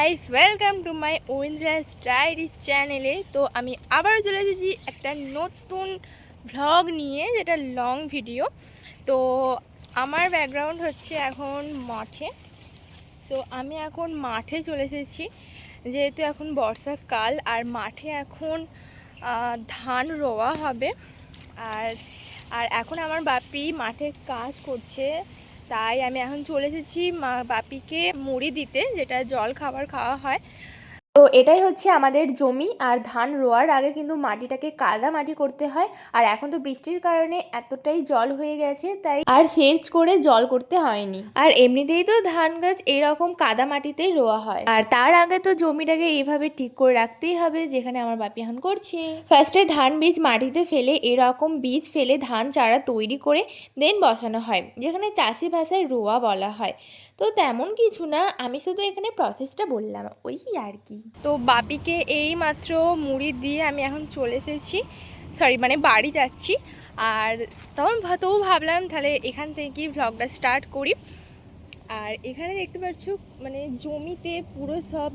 Guys, welcome to my ওয়েন্দ্রাস diary চ্যানেলে। তো আমি আবার চলে এসেছি একটা নতুন ভ্লগ নিয়ে, যেটা লং ভিডিও। তো আমার ব্যাকগ্রাউন্ড হচ্ছে এখন মাঠে। তো আমি এখন মাঠে চলে এসেছি, যেহেতু এখন বর্ষাকাল আর মাঠে এখন ধান রোয়া হবে। আর আর এখন আমার বাপি মাঠে কাজ করছে, তাই আমি এখন চলে এসেছি বাপিকে মুড়ি দিতে, যেটা জল খাবার খাওয়া হয়। তো এটাই হচ্ছে আমাদের জমি। আর ধান রোয়ার আগে কিন্তু মাটিটাকে কাদা মাটি করতে হয়। আর এখন তো বৃষ্টির কারণে এতটাই জল হয়ে গেছে, তাই আর সেচ করে জল করতে হয়নি। আর এমনিতেই তো ধান গাছ এরকম কাদা মাটিতেই রোয়া হয়। আর তার আগে তো জমিটাকে এইভাবে ঠিক করে রাখতেই হবে, যেখানে আমার বাপি এখন করছে। ফার্স্টে ধান বীজ মাটিতে ফেলে এরকম বীজ ফেলে ধান চারা তৈরি করে দেন বসানো হয়, যেখানে চাষি ভাষায় রোয়া বলা হয়। তো তেমন কিছু না, আমি শুধু এখানে প্রসেসটা বললাম, ওই আর কি। তো বাপিকে এই মাত্র মুড়ি দিয়ে আমি এখন চলে এসেছি, মানে বাড়ি যাচ্ছি। আর তবু ভাবলাম তাহলে এখান থেকে ভ্লগটা স্টার্ট করি। আর এখানে দেখতে পাচ্ছ মানে জমিতে পুরো সব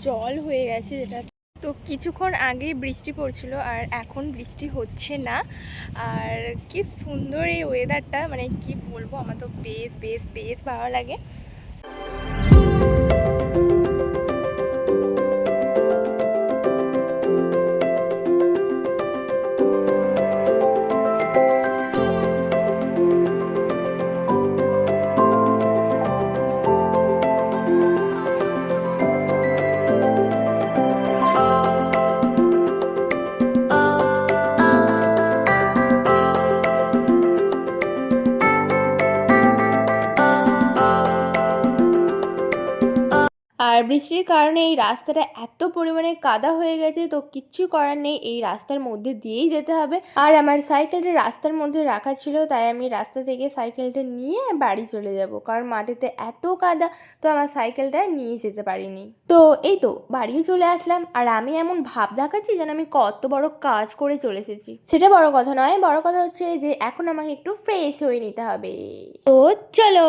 জল হয়ে গেছে, যেটা তো কিছুক্ষণ আগে বৃষ্টি পড়ছিল আর এখন বৃষ্টি হচ্ছে না। আর কি সুন্দর এই ওয়েদারটা, মানে কি বলবো, আমার তো বেশ বেশ বেশ ভালো লাগে। আর বৃষ্টির কারণে এই রাস্তাটা এত পরিমাণে কাদা হয়ে গেছে, তো কিচ্ছু করার নেই, এই রাস্তার মধ্যে দিয়েই যেতে হবে। আর আমার সাইকেলটা রাস্তার মধ্যে রাখা ছিল, তাই আমি রাস্তা থেকে সাইকেলটা নিয়ে বাড়ি চলে যাব, কারণ মাটিতে এত কাদা, তো আমার সাইকেলটা নিয়ে যেতে পারিনি। তো এই তো বাড়িও চলে আসলাম। আর আমি এমন ভাব দেখাচ্ছি যেন আমি কত বড় কাজ করে চলে এসেছি, সেটা বড় কথা নয়। বড় কথা হচ্ছে যে এখন আমাকে একটু ফ্রেশ হয়ে নিতে হবে। তো চলো।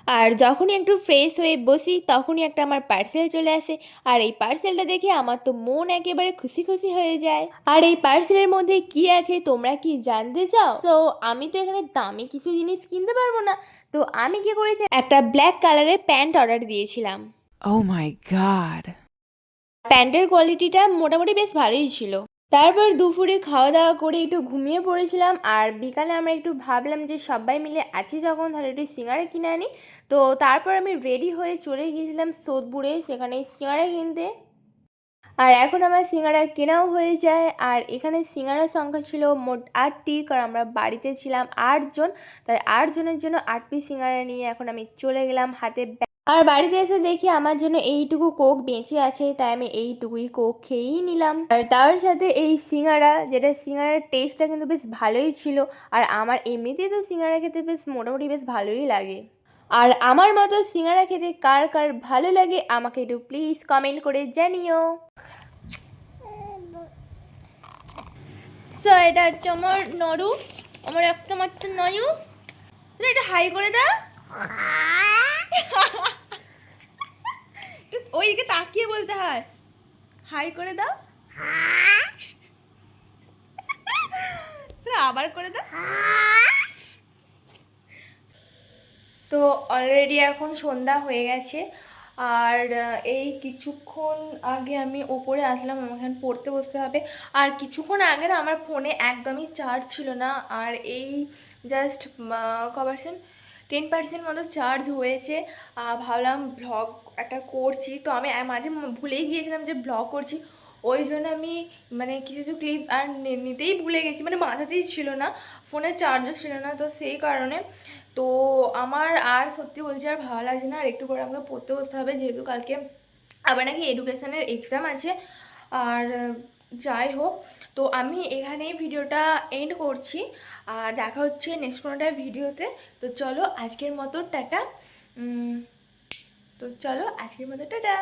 আর যখনই একটু ফ্রেশ হয়ে বসি, তখনই একটা আমার পার্সেল চলে আসে। আর এই পার্সেলটা দেখে আমার তো মন একেবারে খুশি খুশি হয়ে যায়। আর এই পার্সেলের মধ্যে কি আছে তোমরা কি জানতে চাও? তো আমি তো এখানে দামি কিছু জিনিস কিনতে পারবো না, তো আমি কি করেছি, একটা ব্ল্যাক কালারের প্যান্ট অর্ডার দিয়েছিলাম। Oh my God. প্যান্টের কোয়ালিটিটা মোটামুটি বেশ ভালোই ছিল। তারপর দুপুরে খাওয়া দাওয়া করে একটু ঘুমিয়ে পড়েছিলাম। আর বিকালে আমরা একটু ভাবলাম যে সবাই মিলে আছি যখন, তাহলে একটু সিঙ্গারা কিনে আনি। তো তারপর আমি রেডি হয়ে চলে গিয়েছিলাম সোদপুরে, সেখানে সিঙ্গারা কিনতে। আর এখন আমার সিঙ্গারা কেনাও হয়ে যায়। আর এখানে সিঙ্গারার সংখ্যা ছিল মোট 8টি, কারণ আমরা বাড়িতে ছিলাম 8জন, তাই 8জনের জন্য 8 পিস সিঙ্গারা নিয়ে এখন আমি চলে গেলাম হাতে। আর বাড়িতে এসে দেখি আমার জন্য এইটুকু কোক বেঁচে আছে, তাই আমি এইটুকুই কোক খেয়েই নিলাম। আর তার সাথে এই সিঙ্গারা, যেটা সিঙ্গারার টেস্টটা কিন্তু বেশ ভালোই ছিল। আর আমার এমনিতেই তো সিঙ্গারা খেতে বেশ মোটামুটি বেশ ভালোই লাগে। আর আমার মতো সিঙ্গারা খেতে কার কার ভালো লাগে আমাকে একটু প্লিজ কমেন্ট করে জানিও। সো এটা হচ্ছে আমার নরু, আমার একটা মাত্র নয়ু। তুমি এটা হাই করে দাও। ওইদিকে তাকিয়ে বলতে হয়, হাই করে দাও। আবার করে দাও। তো অলরেডি এখন সন্ধ্যা হয়ে গেছে। আর এই কিছুক্ষণ আগে আমি ওপরে আসলাম, আমাকে এখন পড়তে বসতে হবে। আর কিছুক্ষণ আগে না আমার ফোনে একদমই চার্জ ছিল না। আর এই জাস্ট ক% 10% মতো চার্জ হয়েছে। ভাবলাম ব্লগ একটা করছি, তো আমি মাঝে ভুলেই গিয়েছিলাম যে ব্লগ করছি। ওই জন্য আমি মানে কিছু কিছু ক্লিপ আর নিতেই ভুলে গেছি, মানে মাথাতেই ছিল না, ফোনে চার্জও ছিল না, তো সেই কারণে। তো আমার আর সত্যি বলছি আর ভালো লাগছে না। আর একটু পরে আমাকে পড়তে বসতে হবে, যেহেতু কালকে আবার নাকি এডুকেশনের এক্সাম আছে। আর যাই হোক, তো আমি এখানেই ভিডিওটা এন্ড করছি। আর দেখা হচ্ছে নেক্সট কোনোটা ভিডিওতে। তো চলো আজকের মতো টাটা। তো চলো আজকের মতো টাটা।